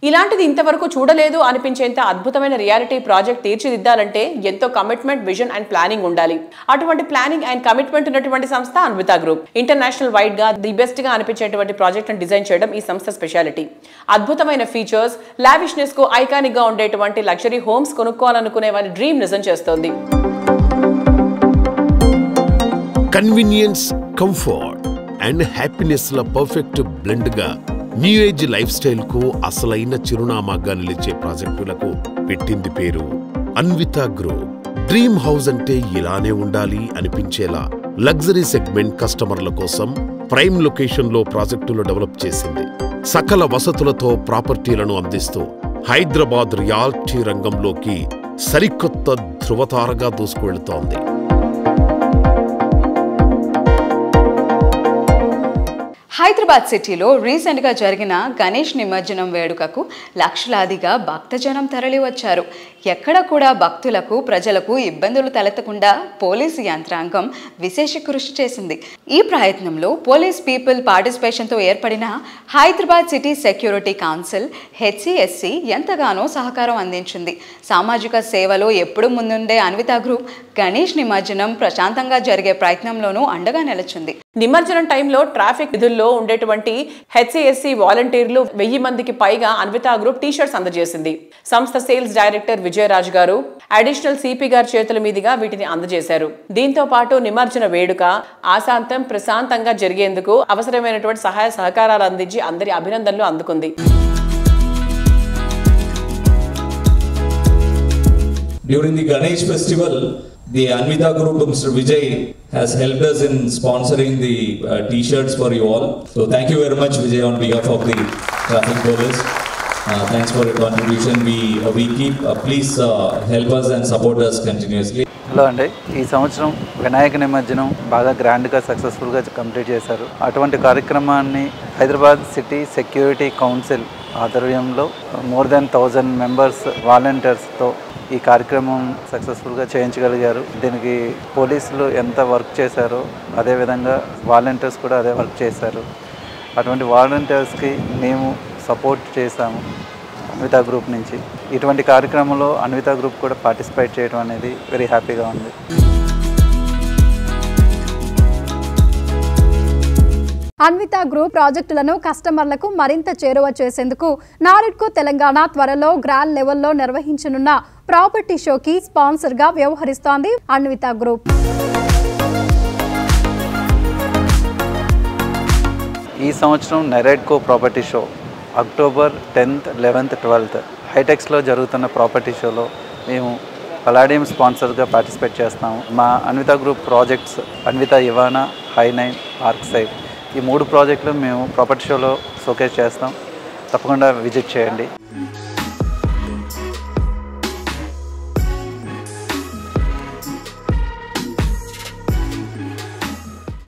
ఇలాంటిది ఇంతవరకు చూడలేదు అనిపించేంత అద్భుతమైన రియాలిటీ ప్రాజెక్ట్ తీర్చిదిద్దాలంటే ఎంతో కమిట్మెంట్, విజన్ అండ్ ప్లానింగ్ ఉండాలి. అటువంటి ప్లానింగ్ అండ్ కమిట్మెంట్ ఉన్నటువంటి సంస్థ అన్విత గ్రూప్. ఇంటర్నేషనల్ వైడ్ గా ది బెస్ట్ గా అనిపించేటువంటి ప్రాజెక్ట్ ని డిజైన్ చేయడం ఈ సంస్థ స్పెషాలిటీ. అద్భుతమైన ఫీచర్స్, లావిష్నెస్ కు ఐకానిక్ గా ఉండేటువంటి లగ్జరీ హోమ్స్ కొనుక్కోవాలనుకునే వారి డ్రీమ్ నిజం చేస్తోంది. కన్వీనియన్స్, కంఫర్ట్ అండ్ హ్యాపీనెస్ ల పర్ఫెక్ట్ బ్లెండ్ గా న్యూ ఏజ్ లైఫ్ స్టైల్ కు అసలైన చిరునామాగా నిలిచే ప్రాజెక్టులకు పెట్టింది పేరు అన్విత గ్రూప్. డ్రీమ్ హౌస్ అంటే ఇలానే ఉండాలి అనిపించేలా లగ్జరీ సెగ్మెంట్ కస్టమర్ల కోసం ప్రైమ్ లొకేషన్ లో ప్రాజెక్టులు డెవలప్ చేసింది. సకల వసతులతో ప్రాపర్టీలను అందిస్తూ హైదరాబాద్ రియాలిటీ రంగంలోకి సరికొత్త ధృవతారగా దూసుకువెళుతోంది. హైదరాబాద్ సిటీలో రీసెంట్గా జరిగిన గణేష్ నిమజ్జనం వేడుకకు లక్షలాదిగా భక్తజనం తరలి వచ్చారు. ఎక్కడ కూడా భక్తులకు, ప్రజలకు ఇబ్బందులు తలెత్తకుండా పోలీసు యంత్రాంగం విశేష కృషి చేసింది. ఈ ప్రయత్నంలో పోలీస్ పీపుల్ పార్టిసిపేషన్తో ఏర్పడిన Hyderabad city security council HCSC ఎంతగానో సహకారం అందించింది. సామాజిక సేవలో ఎప్పుడు ముందుండే అన్విత గ్రూప్ గణేష్ నిమజ్జనం ప్రశాంతంగా జరిగే ప్రయత్నంలోనూ అండగా నిలిచింది. నిమజ్జనం టైంలో ట్రాఫిక్ విధుల్లో ఉండేటువంటి HCSC వాలంటీర్లు 1000 మందికి పైగా అన్విత గ్రూప్ టీ-షర్ట్స్ అందజేసింది. సంస్థ సేల్స్ డైరెక్టర్ విజయరాజ్ గారు అడిషనల్ CP గారి చేతుల మీదుగా వీటిని అందజేశారు. దీంతో పాటు నిమజ్జన వేడుక ఆశాంతం ప్రశాంతంగా జరిగేందుకు అవసరమైనటువంటి సహాయ సహకారాలు అందించి అందరి అభినందనలు అందుకుంది. During the Ganesh festival, the Anvita Group, Mr. Vijay, has helped us in sponsoring the T-shirts for you all. So thank you very much, Vijay, on behalf of the traffic police. Thanks for your contribution. We keep, please help us and support us continuously. Hello అండి, ఈ సంవత్సరం వినాయక నిమజ్జనం బాగా గ్రాండ్గా సక్సెస్ఫుల్గా complete చేశారు. అటువంటి కార్యక్రమాన్ని హైదరాబాద్ సిటీ సెక్యూరిటీ కౌన్సిల్ ఆధ్వర్యంలో మోర్ దెన్ 1000 మెంబర్స్ వాలంటీర్స్తో ఈ కార్యక్రమం సక్సెస్ఫుల్గా చేయించగలిగారు. దీనికి పోలీసులు ఎంత వర్క్ చేశారో అదేవిధంగా వాలంటీర్స్ కూడా అదే వర్క్ చేశారు. అటువంటి వాలంటీర్స్కి మేము సపోర్ట్ చేశాము అన్విత గ్రూప్ నుంచి. ఇటువంటి కార్యక్రమంలో అన్విత గ్రూప్ కూడా పార్టిసిపేట్ చేయడం అనేది వెరీ హ్యాపీగా ఉంది. అన్విత గ్రూప్ ప్రాజెక్టులను కస్టమర్లకు మరింత చేరువ చేసేందుకు నారెడ్కో తెలంగాణ త్వరలో గ్రాండ్ లెవెల్లో నిర్వహించనున్న ప్రాపర్టీ షోకి స్పాన్సర్గా వ్యవహరిస్తోంది అన్విత గ్రూప్. ఈ సంవత్సరం NAREDCO property show October 10th, 11th, 12th హైటెక్స్లో జరుగుతున్న ప్రాపర్టీ షోలో మేము పలాడియం స్పాన్సర్గా పార్టిసిపేట్ చేస్తాము. మా Anvita group projects Anvita Ivana, హై9, ఆర్క్-సైడ్ ఈ 3 ప్రాజెక్టులు మేము ప్రాపర్టీ షోలో షోకేస్ చేస్తాం. తప్పకుండా విజిట్ చేయండి.